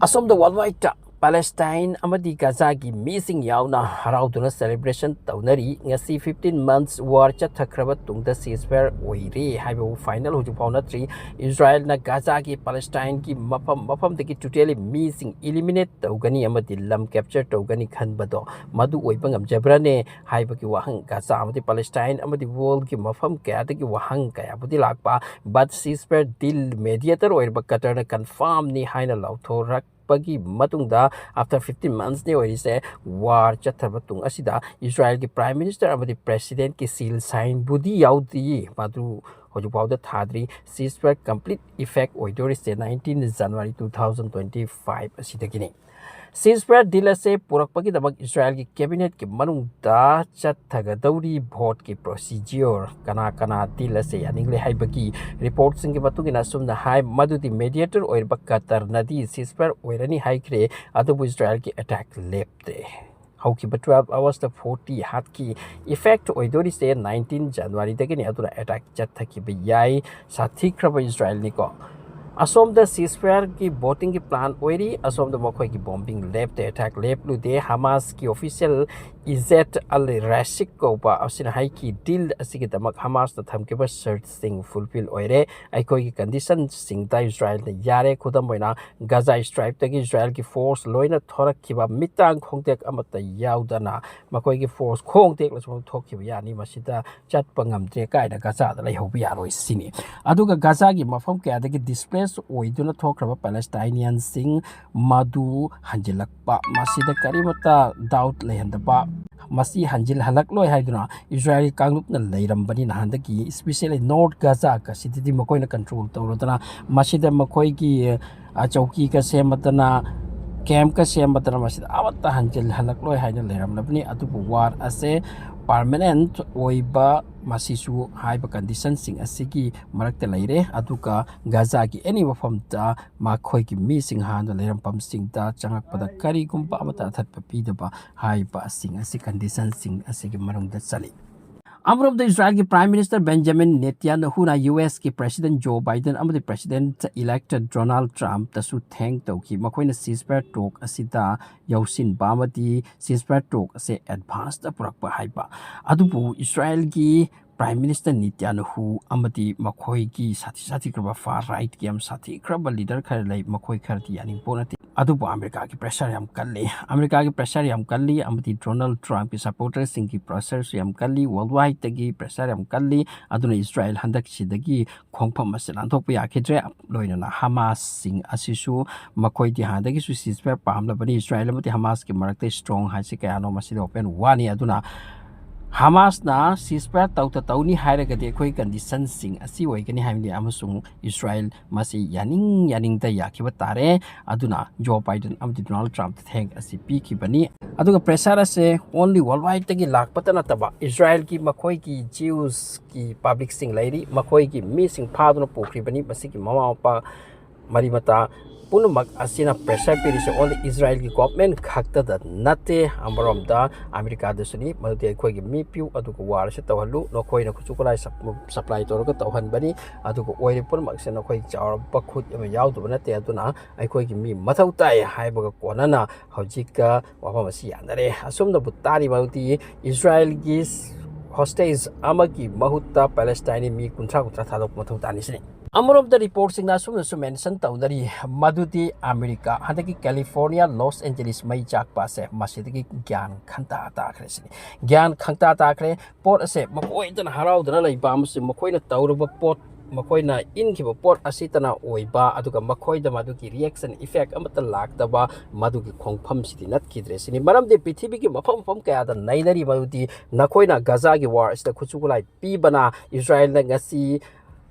Asomda worldwide Palestine amadi Gaza gi missing yauna harauduna celebration taunari ngasi 15 months war chathakraba tungda ceasefire oire haibu final hoju paunatri Israel na Gaza gi Palestine gi mafam degi totally missing eliminate taugani amadi lam capture taugani khanbado madu oiba ngamjabrane haiba gi wahang Gaza amadi Palestine amadi world gi mafam kaya degi wahang kaya budi lakpa but ceasefire deal mediator oiba Qatar na confirm ni haina lauthorak pagi matungda after 15 months ne oise war chathabatung asida Israel ki prime minister amadi president ki seal sign budi yaudi madu hoju pauda thadri ceasefire complete effect oidori se 19 January 2025 asida kini ceasefire deal se purakpagi dabak Israel ki cabinet ki manungda chathagadawri vote ki procedure kana deal se aningle haibagi report sing ki batugina sumna hai madudi mediator oir Qatar nadi ceasefire oirani haikre adu Israel ki attack lepte how ki 12 hours the 40 hat ki effect oidori se 19 January dagini adura attack chathaki biyai sathi kraba Israel ni ko Asom the ceasefire ki voting ki plan oiri asom the mokoi ki bombing left the attack left lu de Hamas ki official Izet al-Rashik ko pa asin hai ki deal asigi damak Hamas na tham ke ba search sing fulfill oire ai koi ki condition sing ta Israel na yare khudam boina Gaza strip ta ki Israel ki force loina thorak ki ba mitang khongtek amata yaudana makoi ki force khongtek la som thok ki ya ni masida chat pangam tre kai da Gaza da lai hobi ya roi sini aduga Gaza ki mafam ke ada ki displace oiduna thokraba Palestinian sing madu hanjilakpa masida karimata doubt lehandaba Masi hanjil halak loy haiduna Israeli kangup na leiram bani na handaki especially North Gaza ka city makoi na control tawrodana masida makoi ki chauki ka sematana camp ka sematana masida awata hanjil halak loy haiduna leiram labni atubu war ase permanent oiba masisu haiba condition sing asigi marakta leire aduka Gaza ki any wafam ta makhoi ki mi sing han da leiram pam sing ta changak pada kari gumpa amata that papi da ba haiba sing asig condition sing asigi marung da chali Amr of the Israel ki Prime Minister Benjamin Netanyahu na US ki President Joe Biden amadi President elected Donald Trump tasu thank tawki makoina ceasefire talk asida yausin bamadi ceasefire talk ase advance da purakpa haiba adubu Israel ki Prime Minister Netanyahu amadi makoi ki sati kraba far right ki am sati kraba leader khar lai makoi khar ti yaning ponati adubu America ki pressure yam kalli amadi Donald Trump ki supporters sing ki pressure yam kalli worldwide tagi pressure yam kalli aduna Israel handak sidagi khongpham masalan thokpa yakidre loina na Hamas sing asisu makoi di handagi su ceasefire pamla bani Israel amadi Hamas ki marakte strong haisi kayano masida open wani aduna Hamas na ceasefire tauni hairaga de koi condition sing asi oigani hamni amasung Israel masi yaning da yakiba tare aduna Joe Biden amdi Donald Trump thank asi pi ki bani aduga pressure ase only worldwide tagi lakpata taba Israel ki makoi ki Jews ki public sing lairi makoi ki mi sing phaduna pokri bani masi ki mama pa marimata punumak asina pressure pirise only Israel ki government khakta da nate amarom da America da suni madute khoi gi mi piu aduko war se tawhalu no khoi na khuchu kolai supply to ro tawhan bani aduko oire punumak se no khoi chawr pakhut ema yaudu nate aduna ai khoi gi mi mathau tai haiba ko nana hojika wapa masi yanare asum da butari mauti Israel gi hostage amagi mahutta Palestine mi kuntra thadok mathau tani sini Among of the reports in the mentioned Taudari Maduti America, Hadaki California, Los Angeles, May Jack Passe, Masidi Gyan Kanta Takres. Gyan Kanta Takre, Port Ase, Makoy than Harao, the Rally Bams, Makoy Tauraba Port, Makoy na Inkiba Port Asitana Oiba, Aduka Makoy the Maduki reaction effect, Amata Lak Daba, Maduki Kong Pum City, not Kidres. In Madame de Pitibiki, Mapam from Kaya, Naidari Maduti, Nakoina Gazagi War, is the Kuchukulai, Pibana, Israel Legacy.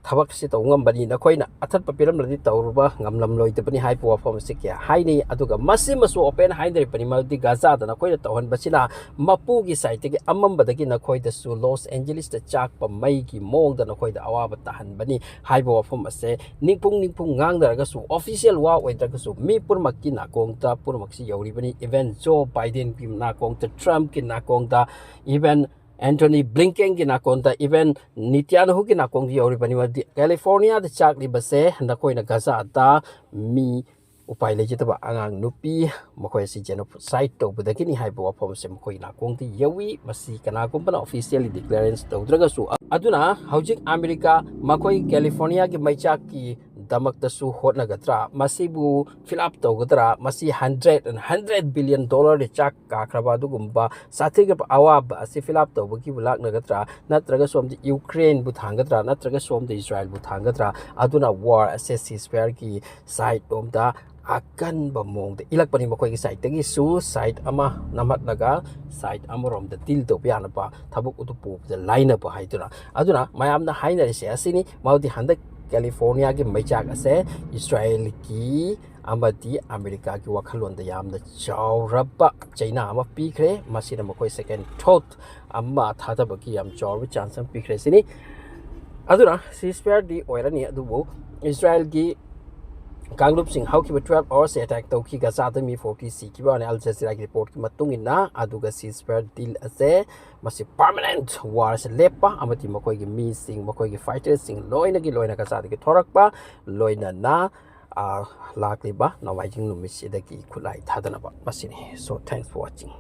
Thabak si tawngam bani na koina athat papiram ladi tawruba ngamlam loi te pani haipo form sikya haini aduga masu open haidri pani maldi Gaza da na koina tawhan basina mapu gi site gi amam badagi na koida su Los Angeles da chak pa mai gi mong da na koida awa batahan bani haipo form ase ningpung ngang da ga su official wa oi da ga su mi purmak ki na kong ta purmak si yori bani event Joe Biden pim na kong ta Trump ki na kong da even Anthony Blinken ki nakonta even Netanyahu ki nakong di ori pani California the chak li base na koi na Gaza ta mi upai lejitaba angang nupi makhoi si genocide tawbadagini haiba wafam se makhoi nakongti yawi masi kanagumbana officially declarance tawdragasu aduna haujik America makhoi California gi maichak ki damaktasu hotnagadra masibu fill up tawgadra masi 100 billion dollar de chak ka khraba dugumba sathiga awab asi fill up tawbagi bulak nagadra natraga somdi Ukraine bu thangadra natraga somdi Israel bu thangadra aduna war ase ceasefire ki side omda akan bamong de ilak pani makhoi ki side tagi su side ama namat naga side amarom de til to piana pa thabuk utupu de line up haiduna aduna mayamna haina se asini maudi handak California ki maichak ase Israel ki amati America ki wakhalon da yamna chawraba China ama pikre masina makhoi second thought amma thadaba ki yam chawr chance pikre sini aduna ceasefire di oirani adubu Israel ki Kangrup Singh how ki 12 hours attack to ki Gaza da mi 40 si ki ba Al Jazeera ki report ki matung ina aduga ceasefire deal ase masi permanent war se lepa amati makoi ki mi sing makoi ki fighters sing loina Gaza ki thorak pa loina na lakli ba na wajing numisi da ki khulai thadana ba masini so thanks for watching